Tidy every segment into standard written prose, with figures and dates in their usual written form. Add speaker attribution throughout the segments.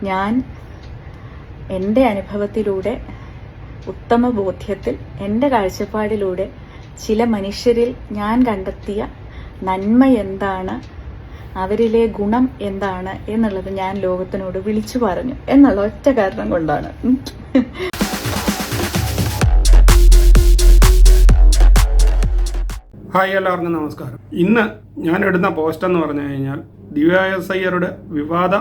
Speaker 1: ഞാൻ എൻ്റെ അനുഭവത്തിലൂടെ, ഉത്തമ ബോധ്യത്തിൽ, എൻ്റെ കാഴ്ചപ്പാടിലൂടെ ചില മനുഷ്യരിൽ ഞാൻ കണ്ടെത്തിയ നന്മ എന്താണ്, അവരിലെ ഗുണം എന്താണ് എന്നുള്ളത് ഞാൻ ലോകത്തിനോട് വിളിച്ചു പറഞ്ഞു എന്നുള്ള ഒറ്റ കാരണം കൊണ്ടാണ്.
Speaker 2: ഹായ്, എല്ലാവർക്കും നമസ്കാരം. ഇന്ന് ഞാൻ ഇടുന്ന പോസ്റ്റ് എന്ന് പറഞ്ഞു കഴിഞ്ഞാൽ ദിവ്യ എസ് അയ്യരുടെ വിവാദ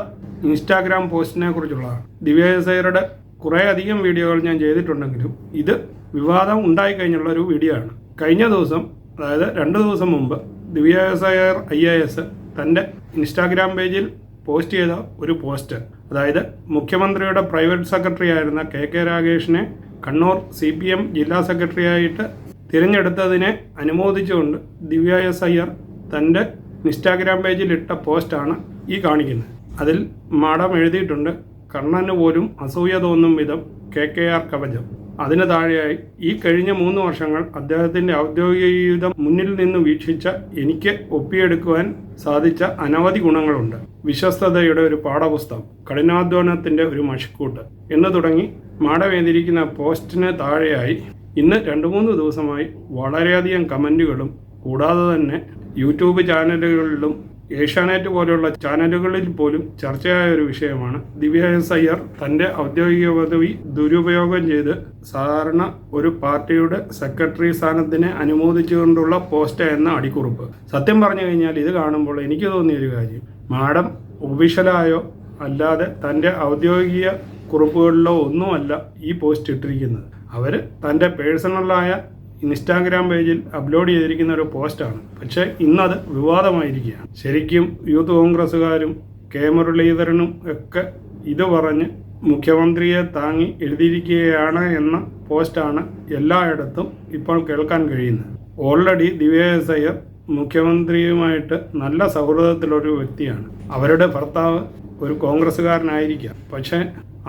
Speaker 2: ഇൻസ്റ്റാഗ്രാം പോസ്റ്റിനെ കുറിച്ചുള്ളതാണ്. ദിവ്യ എസ് അയ്യരുടെ കുറേ അധികം വീഡിയോകൾ ഞാൻ ചെയ്തിട്ടുണ്ടെങ്കിലും ഇത് വിവാദം ഉണ്ടായിക്കഴിഞ്ഞുള്ള ഒരു വീഡിയോ ആണ്. കഴിഞ്ഞ ദിവസം, അതായത് 2 ദിവസം മുമ്പ്, ദിവ്യ എസ് അയ്യർ IAS തൻ്റെ ഇൻസ്റ്റാഗ്രാം പേജിൽ പോസ്റ്റ് ചെയ്ത ഒരു പോസ്റ്റ്, അതായത് മുഖ്യമന്ത്രിയുടെ പ്രൈവറ്റ് സെക്രട്ടറി ആയിരുന്ന KK രാഗേഷിനെ കണ്ണൂർ CPM ജില്ലാ സെക്രട്ടറി ആയിട്ട് തിരഞ്ഞെടുത്തതിനെ അനുമോദിച്ചുകൊണ്ട് ദിവ്യ എസ് അയ്യർ തൻ്റെ ഇൻസ്റ്റാഗ്രാം പേജിൽ ഇട്ട പോസ്റ്റാണ് ഈ കാണിക്കുന്നത്. അതിൽ മാഡം എഴുതിയിട്ടുണ്ട്, കണ്ണന് പോലും അസൂയ തോന്നും വിധം KKR കവചം. അതിന് താഴെയായി, ഈ കഴിഞ്ഞ 3 വർഷങ്ങൾ അദ്ദേഹത്തിൻ്റെ ഔദ്യോഗിക ജീവിതം മുന്നിൽ നിന്ന് വീക്ഷിച്ച എനിക്ക് ഒപ്പിയെടുക്കുവാൻ സാധിച്ച അനവധി ഗുണങ്ങളുണ്ട്. വിശ്വസ്തതയുടെ ഒരു പാഠപുസ്തകം, കഠിനാധ്വാനത്തിൻ്റെ ഒരു മഷിക്കൂട്ട് എന്ന് തുടങ്ങി മാഡം എഴുതിയിരിക്കുന്ന പോസ്റ്റിന് താഴെയായി ഇന്ന് 2-3 ദിവസമായി വളരെയധികം കമൻറ്റുകളും, കൂടാതെ തന്നെ യൂട്യൂബ് ചാനലുകളിലും ഏഷ്യാനെറ്റ് പോലെയുള്ള ചാനലുകളിൽ പോലും ചർച്ചയായ ഒരു വിഷയമാണ് ദിവ്യ എസ് അയ്യർ തൻ്റെ ഔദ്യോഗിക പദവി ദുരുപയോഗം ചെയ്ത് സാധാരണ ഒരു പാർട്ടിയുടെ സെക്രട്ടറി സ്ഥാനത്തിനെ അനുമോദിച്ചുകൊണ്ടുള്ള പോസ്റ്റ് എന്ന അടിക്കുറിപ്പ്. സത്യം പറഞ്ഞു കഴിഞ്ഞാൽ ഇത് കാണുമ്പോൾ എനിക്ക് തോന്നിയൊരു കാര്യം, മാഡം ഒഫീഷ്യലായോ അല്ലാതെ തൻ്റെ ഔദ്യോഗിക കുറിപ്പുകളിലോ ഒന്നുമല്ല ഈ പോസ്റ്റ് ഇട്ടിരിക്കുന്നത്. അവർ തൻ്റെ പേഴ്സണലായ ഇൻസ്റ്റാഗ്രാം പേജിൽ അപ്ലോഡ് ചെയ്തിരിക്കുന്ന ഒരു പോസ്റ്റാണ്. പക്ഷേ ഇന്നത് വിവാദമായിരിക്കുകയാണ്. ശരിക്കും യൂത്ത് കോൺഗ്രസ്സുകാരും കെ മുരളീധരനും ഒക്കെ ഇത് പറഞ്ഞ് മുഖ്യമന്ത്രിയെ താങ്ങി എഴുതിയിരിക്കുകയാണ് എന്ന പോസ്റ്റാണ് എല്ലായിടത്തും ഇപ്പോൾ കേൾക്കാൻ കഴിയുന്നത്. ഓൾറെഡി ദിവ്യ എസ് അയ്യർ മുഖ്യമന്ത്രിയുമായിട്ട് നല്ല സൗഹൃദത്തിലൊരു വ്യക്തിയാണ്. അവരുടെ ഭർത്താവ് ഒരു കോൺഗ്രസ്സുകാരനായിരിക്കാം. പക്ഷേ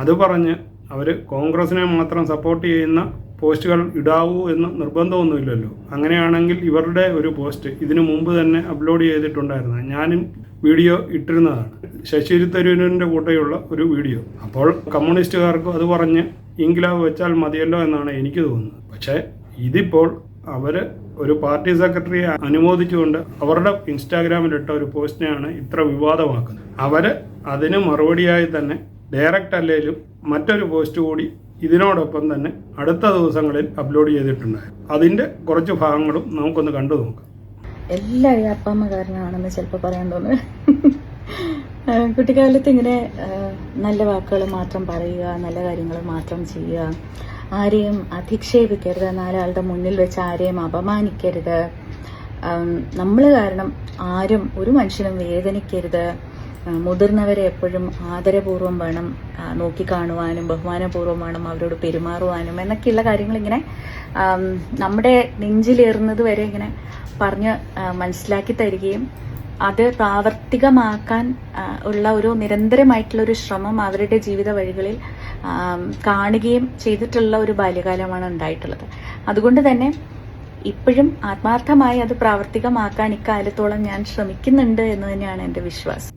Speaker 2: അത് പറഞ്ഞ് അവർ കോൺഗ്രസിനെ മാത്രം സപ്പോർട്ട് ചെയ്യുന്ന പോസ്റ്റുകൾ ഇടാവൂ എന്ന് നിർബന്ധമൊന്നുമില്ലല്ലോ. അങ്ങനെയാണെങ്കിൽ ഇവരുടെ ഒരു പോസ്റ്റ് ഇതിനു മുമ്പ് തന്നെ അപ്ലോഡ് ചെയ്തിട്ടുണ്ടായിരുന്നു. ഞാനും വീഡിയോ ഇട്ടിരുന്നതാണ്, ശശി തരൂരിൻ്റെ കൂടെയുള്ള ഒരു വീഡിയോ. അപ്പോൾ കമ്മ്യൂണിസ്റ്റുകാർക്കും അത് പറഞ്ഞ് ഇൻക്ലാബ് വെച്ചാൽ മതിയല്ലോ എന്നാണ് എനിക്ക് തോന്നുന്നത്. പക്ഷേ ഇതിപ്പോൾ അവർ ഒരു പാർട്ടി സെക്രട്ടറിയെ അനുമോദിച്ചുകൊണ്ട് അവരുടെ ഇൻസ്റ്റാഗ്രാമിലിട്ട ഒരു പോസ്റ്റിനെയാണ് ഇത്ര വിവാദമാക്കുന്നത്. അവർ അതിന് മറുപടിയായി തന്നെ ഡയറക്റ്റ് അല്ലെങ്കിലും മറ്റൊരു പോസ്റ്റ് കൂടി ഇതിനോടൊപ്പം തന്നെ അടുത്ത ദിവസങ്ങളിൽ അപ്ലോഡ് ചെയ്തിട്ടുണ്ടായിരുന്നു. അതിൻ്റെ കുറച്ച് ഭാഗങ്ങളും നമുക്കൊന്ന് കണ്ടു നോക്കാം.
Speaker 1: എല്ലാവരും അപ്പമ്മ കാരണമാണെന്ന് ചിലപ്പോൾ പറയാൻ തോന്നുന്നു. കുട്ടിക്കാലത്ത് ഇങ്ങനെ നല്ല വാക്കുകൾ മാത്രം പറയുക, നല്ല കാര്യങ്ങൾ മാത്രം ചെയ്യുക, ആരെയും അധിക്ഷേപിക്കരുത്, 4 ആളുടെ മുന്നിൽ വെച്ച് ആരെയും അപമാനിക്കരുത്, നമ്മൾ കാരണം ആരും ഒരു മനുഷ്യനും വേദനിക്കരുത്, മുതിർന്നവരെ എപ്പോഴും ആദരപൂർവ്വം വേണം നോക്കിക്കാണുവാനും ബഹുമാനപൂർവ്വം വേണം അവരോട് പെരുമാറുവാനും എന്നൊക്കെയുള്ള കാര്യങ്ങൾ ഇങ്ങനെ നമ്മുടെ നെഞ്ചിലേറുന്നത് വരെ ഇങ്ങനെ പറഞ്ഞ് മനസ്സിലാക്കി തരികയും അത് പ്രാവർത്തികമാക്കാൻ ഉള്ള ഒരു നിരന്തരമായിട്ടുള്ളൊരു ശ്രമം അവരുടെ ജീവിത വഴികളിൽ കാണുകയും ചെയ്തിട്ടുള്ള ഒരു ബാല്യകാലമാണ് ഉണ്ടായിട്ടുള്ളത്. അതുകൊണ്ട് തന്നെ ഇപ്പോഴും ആത്മാർത്ഥമായി അത് പ്രാവർത്തികമാക്കാൻ ഇക്കാലത്തോളം ഞാൻ ശ്രമിക്കുന്നുണ്ട് എന്ന് തന്നെയാണ് എൻ്റെ വിശ്വാസം.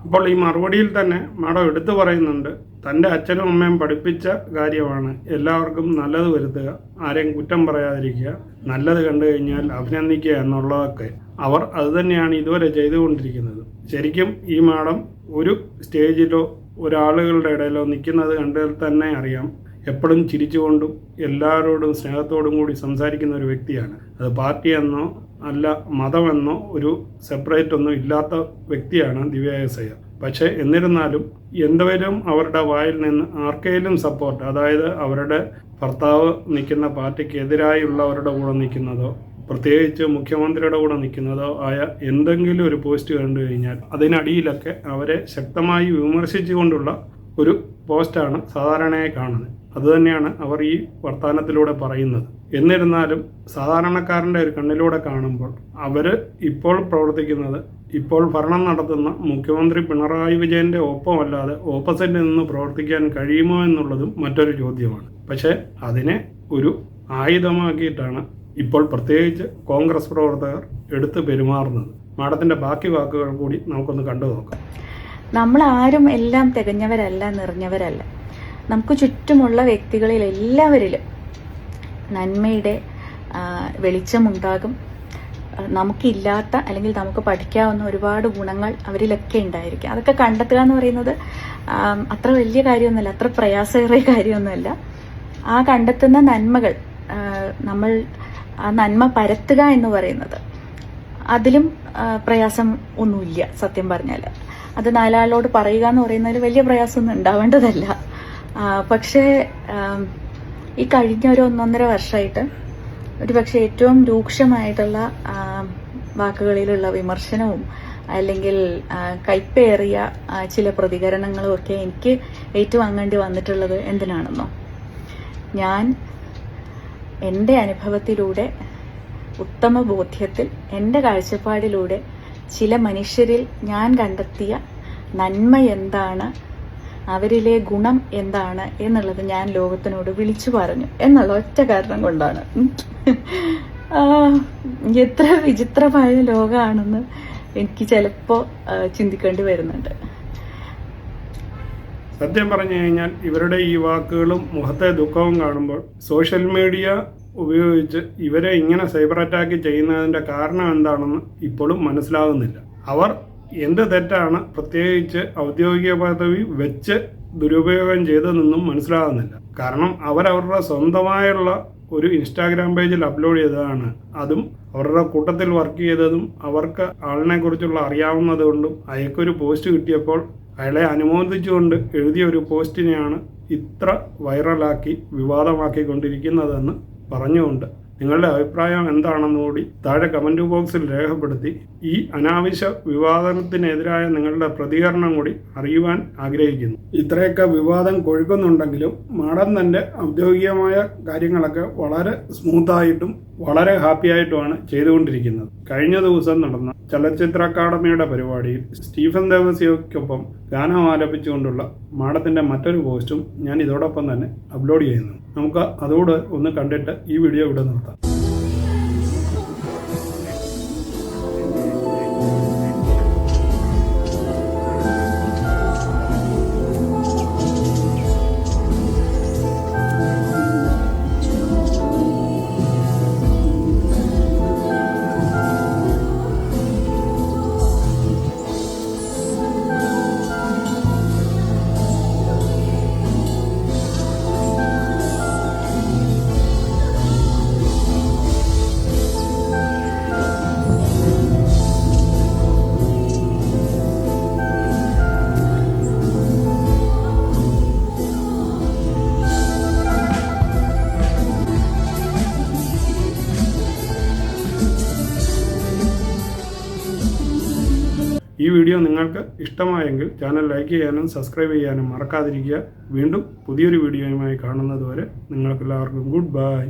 Speaker 2: അപ്പോൾ ഈ മറുപടിയിൽ തന്നെ മാഡം എടുത്തു പറയുന്നുണ്ട്, തൻ്റെ അച്ഛനും അമ്മയും പഠിപ്പിച്ച കാര്യമാണ് എല്ലാവർക്കും നല്ലത് വരുത്തുക, ആരെയും കുറ്റം പറയാതിരിക്കുക, നല്ലത് കണ്ടു കഴിഞ്ഞാൽ അഭിനന്ദിക്കുക എന്നുള്ളതൊക്കെ അവർ അതുതന്നെയാണ് ഇതുവരെ ചെയ്തുകൊണ്ടിരിക്കുന്നത്. ശരിക്കും ഈ മാഡം ഒരു സ്റ്റേജിലോ ഒരാളുകളുടെ ഇടയിലോ നിൽക്കുന്നത് കണ്ടാൽ തന്നെ അറിയാം, എപ്പോഴും ചിരിച്ചുകൊണ്ടും എല്ലാവരോടും സ്നേഹത്തോടും കൂടി സംസാരിക്കുന്ന ഒരു വ്യക്തിയാണ്. അത് പാർട്ടിയെന്നോ അല്ല മതമെന്നോ ഒരു സെപ്പറേറ്റ് ഒന്നും ഇല്ലാത്ത വ്യക്തിയാണ് ദിവ്യ എസ് അയ്യർ. പക്ഷേ എന്നിരുന്നാലും എന്തുവരും അവരുടെ വായിൽ നിന്ന് ആർക്കെങ്കിലും സപ്പോർട്ട്, അതായത് അവരുടെ ഭർത്താവ് നിൽക്കുന്ന പാർട്ടിക്ക് എതിരായുള്ളവരുടെ കൂടെ നിൽക്കുന്നതോ പ്രത്യേകിച്ച് മുഖ്യമന്ത്രിയുടെ കൂടെ നിൽക്കുന്നതോ ആയ എന്തെങ്കിലും ഒരു പോസ്റ്റ് കണ്ടു കഴിഞ്ഞാൽ അതിനടിയിലൊക്കെ അവരെ ശക്തമായി വിമർശിച്ചുകൊണ്ടുള്ള ഒരു പോസ്റ്റാണ് സാധാരണയായി കാണുന്നത്. അതുതന്നെയാണ് അവർ ഈ വർത്തമാനത്തിലൂടെ പറയുന്നത്. എന്നിരുന്നാലും സാധാരണക്കാരൻ്റെ ഒരു കണ്ണിലൂടെ കാണുമ്പോൾ അവർ ഇപ്പോൾ പ്രവർത്തിക്കുന്നത്, ഇപ്പോൾ ഭരണം നടത്തുന്ന മുഖ്യമന്ത്രി പിണറായി വിജയൻ്റെ ഒപ്പമല്ലാതെ ഓപ്പോസിറ്റിൽ നിന്ന് പ്രവർത്തിക്കാൻ കഴിയുമോ എന്നുള്ളതും മറ്റൊരു ചോദ്യമാണ്. പക്ഷേ അതിനെ ഒരു ആയുധമാക്കിയിട്ടാണ് ഇപ്പോൾ പ്രത്യേകിച്ച് കോൺഗ്രസ് പ്രവർത്തകർ എടുത്ത് പെരുമാറുന്നത്. മാഡത്തിൻ്റെ ബാക്കി വാക്കുകൾ കൂടി നമുക്കൊന്ന് കണ്ടു നോക്കാം.
Speaker 1: നമ്മൾ ആരും എല്ലാം തികഞ്ഞവരല്ല, നിറഞ്ഞവരല്ല. നമുക്ക് ചുറ്റുമുള്ള വ്യക്തികളിൽ എല്ലാവരിലും നന്മയുടെ വെളിച്ചമുണ്ടാകും. നമുക്കില്ലാത്ത അല്ലെങ്കിൽ നമുക്ക് പഠിക്കാവുന്ന ഒരുപാട് ഗുണങ്ങൾ അവരിലൊക്കെ ഉണ്ടായിരിക്കും. അതൊക്കെ കണ്ടെത്തുക എന്ന് പറയുന്നത് അത്ര വലിയ കാര്യമൊന്നുമല്ല, അത്ര പ്രയാസകരമായ കാര്യമൊന്നുമല്ല. ആ കണ്ടെത്തുന്ന നന്മകൾ നമ്മൾ ആ നന്മ പരത്തുക എന്ന് പറയുന്നത് അതിലും പ്രയാസം ഒന്നുമില്ല സത്യം പറഞ്ഞാൽ. അത് നാലാളോട് പറയുക എന്ന് പറയുന്നതിൽ വലിയ പ്രയാസമൊന്നും ഉണ്ടാവേണ്ടതല്ല. പക്ഷേ ഈ കഴിഞ്ഞ ഒരു 1.5 വർഷമായിട്ട് ഒരുപക്ഷെ ഏറ്റവും രൂക്ഷമായിട്ടുള്ള വാക്കുകളിലുള്ള വിമർശനവും അല്ലെങ്കിൽ കൈപ്പേറിയ ചില പ്രതികരണങ്ങളും ഒക്കെ എനിക്ക് ഏറ്റുവാങ്ങേണ്ടി വന്നിട്ടുള്ളത് എന്തിനാണെന്നോ, ഞാൻ എൻ്റെ അനുഭവത്തിലൂടെ, ഉത്തമ ബോധ്യത്തിൽ, എൻ്റെ കാഴ്ചപ്പാടിലൂടെ ചില മനുഷ്യരിൽ ഞാൻ കണ്ടെത്തിയ നന്മ എന്താണ്, അവരിലെ ഗുണം എന്താണ് എന്നുള്ളത് ഞാൻ ലോകത്തിനോട് വിളിച്ചു പറഞ്ഞു എന്നുള്ള ഒറ്റ കാരണം കൊണ്ടാണ്. എത്ര വിചിത്രമായ ലോകമാണെന്ന് എനിക്ക് ചിലപ്പോൾ ചിന്തിക്കേണ്ടി വരുന്നുണ്ട്.
Speaker 2: സത്യം പറഞ്ഞു കഴിഞ്ഞാൽ ഇവരുടെ ഈ വാക്കുകളും മുഖത്തെ ദുഃഖവും കാണുമ്പോൾ സോഷ്യൽ മീഡിയ ഉപയോഗിച്ച് ഇവരെ ഇങ്ങനെ സൈബർ അറ്റാക്ക് ചെയ്യുന്നതിൻ്റെ കാരണം എന്താണെന്ന് ഇപ്പോഴും മനസ്സിലാകുന്നില്ല. അവർ എന്ത് തെറ്റാണ് പ്രത്യേകിച്ച് ഔദ്യോഗിക പദവി വെച്ച് ദുരുപയോഗം ചെയ്തതെന്നും മനസ്സിലാകുന്നില്ല. കാരണം അവരവരുടെ സ്വന്തമായുള്ള ഒരു ഇൻസ്റ്റാഗ്രാം പേജിൽ അപ്ലോഡ് ചെയ്തതാണ്. അതും അവരുടെ കൂട്ടത്തിൽ വർക്ക് ചെയ്തതും അവർക്ക് ആളിനെ കുറിച്ചുള്ള അറിയാവുന്നത് കൊണ്ടും അയക്കൊരു പോസ്റ്റ് കിട്ടിയപ്പോൾ അയാളെ അനുമോദിച്ചുകൊണ്ട് എഴുതിയ ഒരു പോസ്റ്റിനെയാണ് ഇത്ര വൈറലാക്കി വിവാദമാക്കിക്കൊണ്ടിരിക്കുന്നതെന്ന് പറഞ്ഞുകൊണ്ട് നിങ്ങളുടെ അഭിപ്രായം എന്താണെന്ന് കൂടി താഴെ കമൻറ്റ് ബോക്സിൽ രേഖപ്പെടുത്തി ഈ അനാവശ്യ വിവാദത്തിനെതിരായ നിങ്ങളുടെ പ്രതികരണം കൂടി അറിയുവാൻ ആഗ്രഹിക്കുന്നു. ഇത്രയൊക്കെ വിവാദം കൊഴുക്കുന്നുണ്ടെങ്കിലും മാഡം തൻ്റെ ഔദ്യോഗികമായ കാര്യങ്ങളൊക്കെ വളരെ സ്മൂത്തായിട്ടും വളരെ ഹാപ്പി ആയിട്ടുമാണ് ചെയ്തുകൊണ്ടിരിക്കുന്നത്. കഴിഞ്ഞ ദിവസം നടന്ന ചലച്ചിത്ര അക്കാദമിയുടെ പരിപാടിയിൽ സ്റ്റീഫൻ ദേവസിയൊക്കൊപ്പം ഗാനം ആലപിച്ചുകൊണ്ടുള്ള മാഡത്തിൻ്റെ മറ്റൊരു പോസ്റ്റും ഞാൻ ഇതോടൊപ്പം തന്നെ അപ്ലോഡ് ചെയ്യുന്നു. നമുക്ക് അതോട് ഒന്ന് കണ്ടിട്ട് ഈ വീഡിയോ ഇവിടെ നിർത്താം. ഈ വീഡിയോ നിങ്ങൾക്ക് ഇഷ്ടമായെങ്കിൽ ചാനൽ ലൈക്ക് ചെയ്യാനും സബ്സ്ക്രൈബ് ചെയ്യാനും മറക്കാതിരിക്കുക. വീണ്ടും പുതിയൊരു വീഡിയോയുമായി കാണുന്നതുവരെ നിങ്ങൾക്കെല്ലാവർക്കും ഗുഡ് ബൈ.